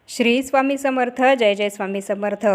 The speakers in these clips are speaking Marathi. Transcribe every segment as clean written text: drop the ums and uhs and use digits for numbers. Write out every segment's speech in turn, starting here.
श्री स्वामी समर्थ. जय जय स्वामी समर्थ.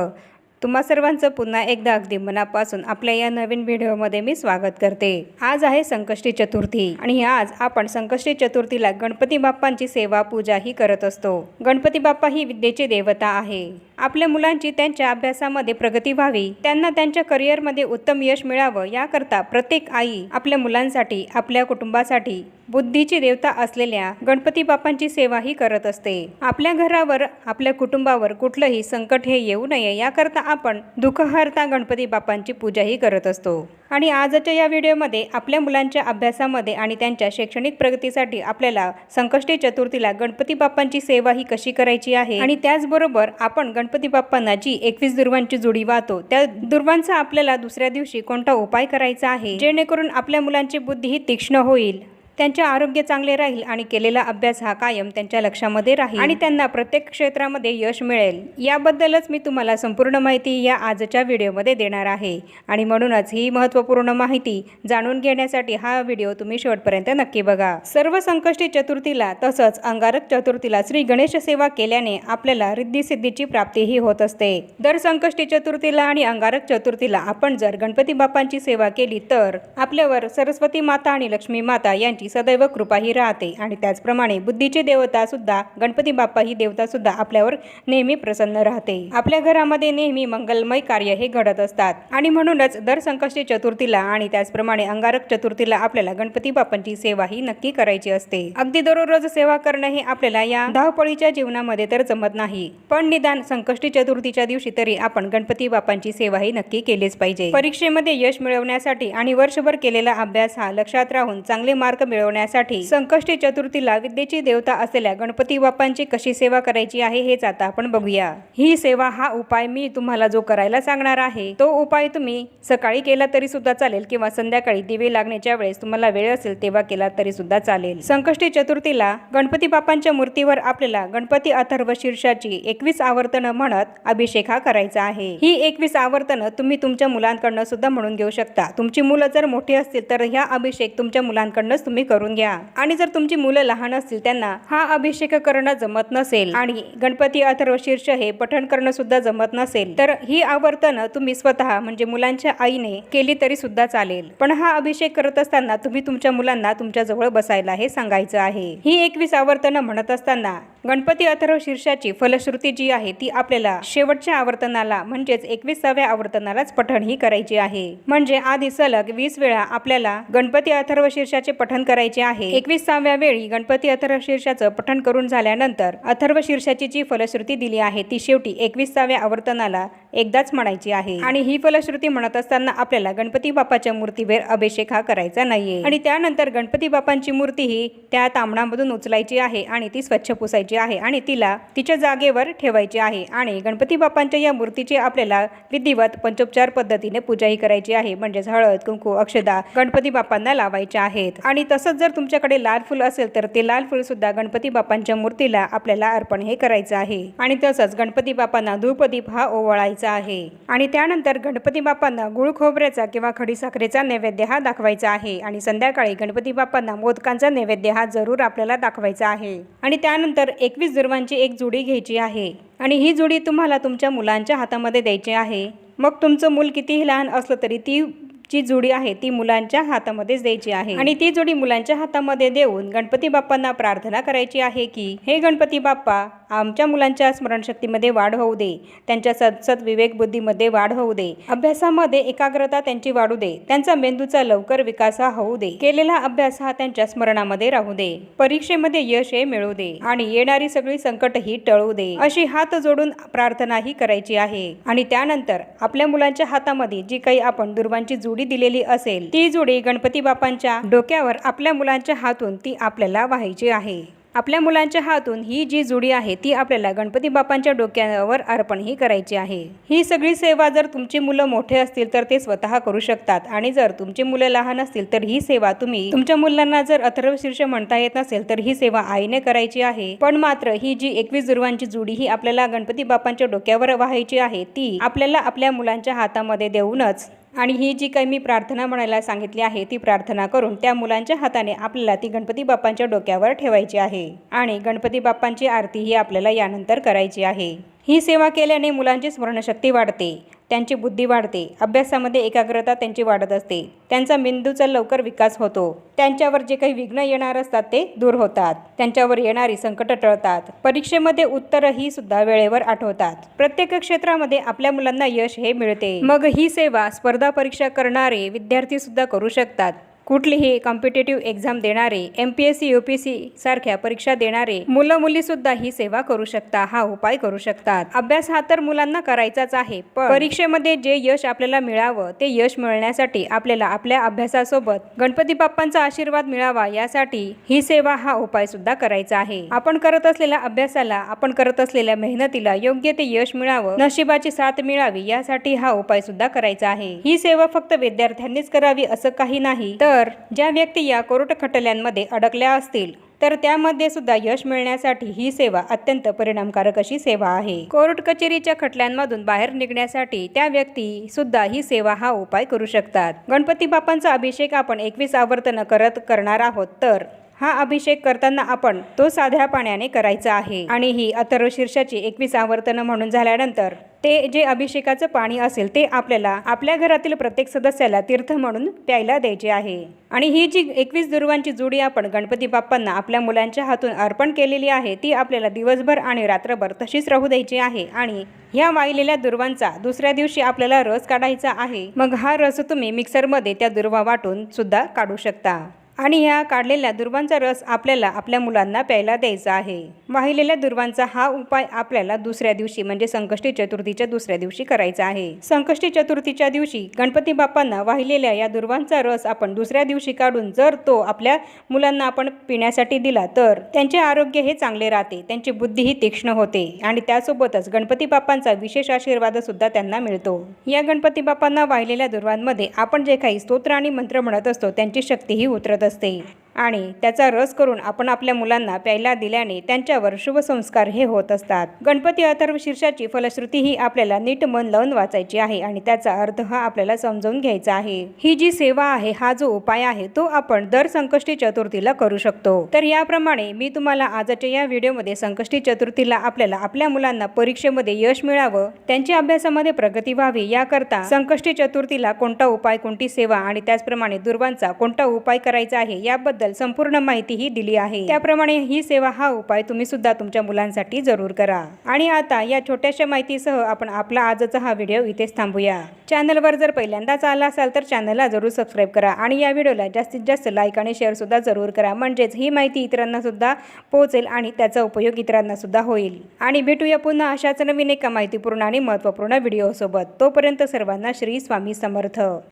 तुम्हा सर्वांचं पुन्हा एकदा अगदी मनापासून आपल्या या नवीन व्हिडिओमध्ये मी स्वागत करते. आज आहे संकष्टी चतुर्थी आणि आज आपण संकष्टी चतुर्थीला गणपती बाप्पांची सेवा पूजा ही करत असतो. गणपती बाप्पा ही विद्येची देवता आहे. आपल्या मुलांची त्यांच्या अभ्यासामध्ये प्रगती व्हावी, त्यांना त्यांच्या करिअरमध्ये उत्तम यश मिळावं याकरता प्रत्येक आई आपल्या मुलांसाठी, आपल्या कुटुंबासाठी बुद्धीची देवता असलेल्या गणपती बाप्पांची सेवा ही करत असते. आपल्या घरावर, आपल्या कुटुंबावर कुठलंही संकट हे येऊ नये याकरता आपण दुःखहर्ता गणपती बाप्पांची पूजा ही करत असतो. आणि आजच्या या व्हिडिओमध्ये आपल्या मुलांच्या अभ्यासामध्ये आणि त्यांच्या शैक्षणिक प्रगतीसाठी आपल्याला संकष्टी चतुर्थीला गणपती बाप्पांची सेवा ही कशी करायची आहे आणि त्याचबरोबर आपण गणपती बाप्पांना जी 21 दुर्वांची जोडी वाहतो त्या दुर्वांचा आपल्याला दुसऱ्या दिवशी कोणता उपाय करायचा आहे जेणेकरून आपल्या मुलांची बुद्धी ही तीक्ष्ण होईल, त्यांचे आरोग्य चांगले राहील आणि केलेला अभ्यास हा कायम त्यांच्या लक्षामध्ये राहील आणि त्यांना प्रत्येक क्षेत्रामध्ये यश मिळेल, याबद्दलच मी तुम्हाला संपूर्ण माहिती या आजच्या व्हिडिओमध्ये देणार आहे. आणि म्हणूनच ही महत्त्वपूर्ण माहिती जाणून घेण्यासाठी हा व्हिडिओ तुम्ही शेवटपर्यंत नक्की बघा. सर्व संकष्टी चतुर्थीला तसंच अंगारक चतुर्थीला श्री गणेश सेवा केल्याने आपल्याला रिद्धी-सिद्धीची प्राप्तीही होत असते. दर संकष्टी चतुर्थीला आणि अंगारक चतुर्थीला आपण जर गणपती बाप्पांची सेवा केली तर आपल्यावर सरस्वती माता आणि लक्ष्मी माता यांची सदैव कृपा ही राहते. आणि त्याचप्रमाणे बुद्धीची देवता सुद्धा गणपती बाप्पा ही देवता सुद्धा आपल्यावर नेहमी प्रसन्न राहते. आपल्या घरामध्ये नेहमी मंगलमय कार्य हे घडत असतात. आणि म्हणूनच दर संकष्टी चतुर्थीला आणि त्याचप्रमाणे अंगारक चतुर्थीला आपल्याला गणपती बाप्पांची सेवा ही नक्की करायची असते. अगदी दररोज सेवा करणं हे आपल्याला या धावपळीच्या जीवनामध्ये तर जमत नाही, पण निदान संकष्टी चतुर्थीच्या दिवशी तरी आपण गणपती बाप्पांची सेवा ही नक्की केलीच पाहिजे. परीक्षेमध्ये यश मिळवण्यासाठी आणि वर्षभर केलेला अभ्यास हा लक्षात राहून चांगले मार्क मिळवण्यासाठी संकष्टी चतुर्थीला विद्येची देवता असलेल्या गणपती बाप्पांची कशी सेवा करायची आहे हेच आता आपण बघूया. ही सेवा, हा उपाय मी तुम्हाला जो करायला सांगणार आहे तो उपाय तुम्ही सकाळी केला तरी सुद्धा चालेल किंवा संध्याकाळी दिवे लागण्याच्या वेळेस तुम्हाला वेळ असेल तेव्हा केला तरी सुद्धा चालेल. संकष्टी चतुर्थीला गणपती बाप्पांच्या मूर्तीवर आपल्याला गणपती अथर्व शीर्षाची 21 आवर्तन म्हणत अभिषेक हा करायचा आहे. ही 21 आवर्तन तुम्ही तुमच्या मुलांकडनं सुद्धा म्हणून घेऊ शकता. तुमची मुलं जर मोठी असतील तर ह्या अभिषेक तुमच्या मुलांकडनं तुम्ही करून घ्या. आणि जर तुमची मुलं लहान असतील, त्यांना हा अभिषेक करणं जमत नसेल आणि गणपती अथर्व शीर्ष हे पठण करणं सुद्धा जमत नसेल तर ही आवर्तन तुम्ही स्वतः म्हणजे मुलांच्या आईने केली तरी सुद्धा चालेल. पण हा अभिषेक करत असताना तुम्ही तुमच्या मुलांना तुमच्या जवळ बसायला हे सांगायचं आहे. ही 21 आवर्तन म्हणत असताना गणपती अथर्व शीर्षाची फलश्रुती जी आहे ती आपल्याला शेवटच्या आवर्तनाला म्हणजेच 21व्या आवर्तनालाच पठण ही करायची आहे. म्हणजे आधी सलग 20 वेळा आपल्याला गणपती अथर्व शीर्षाचे पठण करायचे आहे. 21व्या वेळी गणपती अथर्व शीर्षाचं पठण करून झाल्यानंतर अथर्व शीर्षाची जी फलश्रुती दिली आहे ती शेवटी 21व्या आवर्तनाला एकदाच म्हणायची आहे. आणि ही फलश्रुती म्हणत असताना आपल्याला गणपती बाप्पाच्या मूर्तीवर अभिषेक हा करायचा नाहीये. आणि त्यानंतर गणपती बाप्पांची मूर्ती ही त्या तांबणामधून उचलायची आहे आणि ती स्वच्छ पुसायची आहे आणि तिला तिच्या जागेवर ठेवायची आहे. आणि गणपती बाप्पांच्या या मूर्तीची आपल्याला विधिवत पंचोपचार पद्धतीने पूजा ही करायची आहे. म्हणजेच हळद, कुंकू, अक्षदा गणपती बाप्पांना लावायच्या आहेत. आणि तसंच जर तुमच्याकडे लाल फुल असेल तर ते लाल फुल सुद्धा गणपती बाप्पांच्या मूर्तीला आपल्याला अर्पण हे करायचं आहे. आणि तसंच गणपती बाप्पांना धूपदीप हा ओवाळायचा आहे. आणि त्यानंतर गणपती बाप्पांना गुळ खोबऱ्याचा किंवा खडीसाखरेचा नैवेद्य हा दाखवायचा आहे. आणि संध्याकाळी गणपती बाप्पांना मोदकांचा नैवेद्य हा जरूर आपल्याला दाखवायचा आहे. आणि त्यानंतर 21 दुर्वांची एक जोडी घ्यायची आहे आणि ही जोडी तुम्हाला तुमच्या मुलांच्या हातामध्ये द्यायची आहे. मग तुमचं मूल कितीही लहान असलं तरी ती जी जोडी आहे ती मुलांच्या हातामध्येच द्यायची आहे. आणि ती जोडी मुलांच्या हातामध्ये देऊन गणपती बाप्पांना प्रार्थना करायची आहे की हे गणपती बाप्पा, आमच्या मुलांच्या स्मरणशक्तीमध्ये वाढ होऊ दे, त्यांच्या सद्सद विवेक बुद्धीमध्ये वाढ होऊ दे, अभ्यासामध्ये एकाग्रता त्यांची वाढू दे, त्यांचा मेंदूचा लवकर विकास हा होऊ दे, केलेला अभ्यास हा त्यांच्या स्मरणामध्ये राहू दे, परीक्षेमध्ये यश हे मिळू दे आणि येणारी सगळी संकट ही टळू दे, अशी हात जोडून प्रार्थना ही करायची आहे. आणि त्यानंतर आपल्या मुलांच्या हातामध्ये जी काही आपण दुर्वांची जोडी दिलेली असेल ती जोडी गणपती बाप्पांच्या डोक्यावर आपल्या मुलांच्या हातून ती आपल्याला वाहायची आहे. आपल्या मुलांच्या हातून ही जी जोडी आहे ती आपल्याला गणपती बाप्पांच्या डोक्यावर अर्पण ही करायची आहे. ही सगळी सेवा जर तुमची मुलं मोठे असतील तर ते स्वतः करू शकतात आणि जर तुमची मुलं लहान असतील तर ही सेवा तुम्ही तुमच्या मुलांना जर अथर्व शीर्ष म्हणता येत नसेल तर ही सेवा आईने करायची आहे. पण मात्र ही जी 21 दुर्वांची जोडी ही आपल्याला गणपती बाप्पांच्या डोक्यावर वाहायची आहे ती आपल्याला आपल्या मुलांच्या हातामध्ये देऊनच आणि ही जी काही मी प्रार्थना म्हणायला सांगितली आहे ती प्रार्थना करून त्या मुलांच्या हाताने आपल्याला ती गणपती बाप्पांच्या डोक्यावर ठेवायची आहे आणि गणपती बाप्पांची आरती ही आपल्याला यानंतर करायची आहे। ही सेवा केल्याने मुलांची स्मरणशक्ती वाढते, त्यांची बुद्धी वाढते, अभ्यासामध्ये एकाग्रता त्यांची वाढत असते, त्यांचा मेंदूचा लवकर विकास होतो, त्यांच्यावर जे काही विघ्न येणार असतात ते दूर होतात, त्यांच्यावर येणारी संकट टळतात, परीक्षेमध्ये उत्तरही सुद्धा वेळेवर आठवतात, प्रत्येक क्षेत्रामध्ये आपल्या मुलांना यश हे मिळते। मग ही सेवा स्पर्धा परीक्षा करणारे विद्यार्थी सुद्धा करू शकतात। कुठलीही कॉम्पिटेटिव्ह एक्झाम देणारे, MPSC UPSC सारख्या परीक्षा देणारे मुलं मुली सुद्धा ही सेवा करू शकता, हा उपाय करू शकतात। अभ्यास हा तर मुलांना करायचाच आहे, पण परीक्षेमध्ये जे यश आपल्याला मिळावं ते यश मिळण्यासाठी आपल्याला आपल्या अभ्यासासोबत गणपती बाप्पांचा आशीर्वाद मिळावा यासाठी ही सेवा हा उपाय सुद्धा करायचा आहे। आपण करत असलेल्या अभ्यासाला, आपण करत असलेल्या मेहनतीला योग्य ते यश मिळावं, नशिबाची साथ मिळावी यासाठी हा उपाय सुद्धा करायचा आहे। ही सेवा फक्त विद्यार्थ्यांनीच करावी असं काही नाही, तर ज्या व्यक्ती या कोर्ट खटल्यांमध्ये अडकल्या असतील तर त्यामध्ये सुद्धा यश मिळण्यासाठी ही सेवा अत्यंत परिणामकारक अशी सेवा आहे। कोर्ट कचेरीच्या खटल्यांमधून बाहेर निघण्यासाठी त्या व्यक्ती सुद्धा ही सेवा हा उपाय करू शकतात। गणपती बाप्पांचा अभिषेक आपण 21 आवर्तन करणार आहोत, तर हा अभिषेक करताना आपण तो साध्या पाण्याने करायचा आहे आणि ही अथर्वशीर्षाची 21 आवर्तन म्हणून झाल्यानंतर ते जे अभिषेकाचं पाणी असेल ते आपल्याला आपल्या घरातील प्रत्येक सदस्याला तीर्थ म्हणून प्यायला द्यायचे आहे। आणि ही जी 21 दुर्वांची जोडी आपण गणपती बाप्पांना आपल्या मुलांच्या हातून अर्पण केलेली आहे ती आपल्याला दिवसभर आणि रात्रभर तशीच राहू द्यायची आहे आणि ह्या वाहिलेल्या दुर्वांचा दुसऱ्या दिवशी आपल्याला रस काढायचा आहे। मग हा रस तुम्ही मिक्सरमध्ये त्या दुर्वा वाटून सुद्धा काढू शकता आणि ह्या काढलेल्या दुर्वांचा रस आपल्याला आपल्या मुलांना प्यायला द्यायचा आहे। वाहिलेल्या दुर्वांचा हा उपाय आपल्याला दुसऱ्या दिवशी म्हणजे संकष्टी चतुर्थीच्या दुसऱ्या दिवशी करायचा आहे। संकष्टी चतुर्थीच्या दिवशी गणपती बाप्पांना वाहिलेल्या या दुर्वांचा रस आपण दुसऱ्या दिवशी काढून जर तो आपल्या मुलांना आपण पिण्यासाठी दिला तर त्यांचे आरोग्य हे चांगले राहते, त्यांची बुद्धीही तीक्ष्ण होते आणि त्यासोबतच गणपती बाप्पांचा विशेष आशीर्वाद सुद्धा त्यांना मिळतो। या गणपती बाप्पांना वाहिलेल्या दुर्वांमध्ये आपण जे काही स्तोत्र आणि मंत्र म्हणत असतो त्यांची शक्तीही उतरत असते आणि त्याचा रस करून आपण आपल्या मुलांना प्यायला दिल्याने त्यांच्यावर शुभ संस्कार हे होत असतात। गणपती अथर्वशीर्षाची फलश्रुती ही आपल्याला नीट मन लावून वाचायची आहे आणि त्याचा अर्थ हा आपल्याला समजावून घ्यायचा आहे। ही जी सेवा आहे, हा जो उपाय आहे तो आपण दर संकष्टी चतुर्थीला करू शकतो। तर याप्रमाणे मी तुम्हाला आजच्या या व्हिडिओमध्ये संकष्टी चतुर्थीला आपल्याला आपल्या मुलांना परीक्षेमध्ये यश मिळावं, त्यांच्या अभ्यासामध्ये प्रगती व्हावी याकरता संकष्टी चतुर्थीला कोणता उपाय, कोणती सेवा आणि त्याचप्रमाणे दुर्वांचा कोणता उपाय करायचा आहे याबद्दल संपूर्ण माहिती ही दिली आहे। त्याप्रमाणे ही सेवा, हा उपाय तुम्ही सुद्धा तुमच्या मुलांसाठी जरूर करा। आणि आता या छोट्याशा माहितीसह आपण आपला आजचा हा व्हिडिओ इथेच थांबूया। चॅनलवर जर पहिल्यांदाच आला असाल तर चॅनलला जरूर सबस्क्राईब करा आणि या व्हिडिओला जास्तीत जास्त लाईक आणि शेअर सुद्धा जरूर करा, म्हणजेच ही माहिती इतरांना सुद्धा पोहोचेल आणि त्याचा उपयोग इतरांना सुद्धा होईल। आणि भेटूया पुन्हा अशाच नवीन एका माहितीपूर्ण आणि महत्त्वपूर्ण व्हिडिओ सोबत। तोपर्यंत सर्वांना श्री स्वामी समर्थ।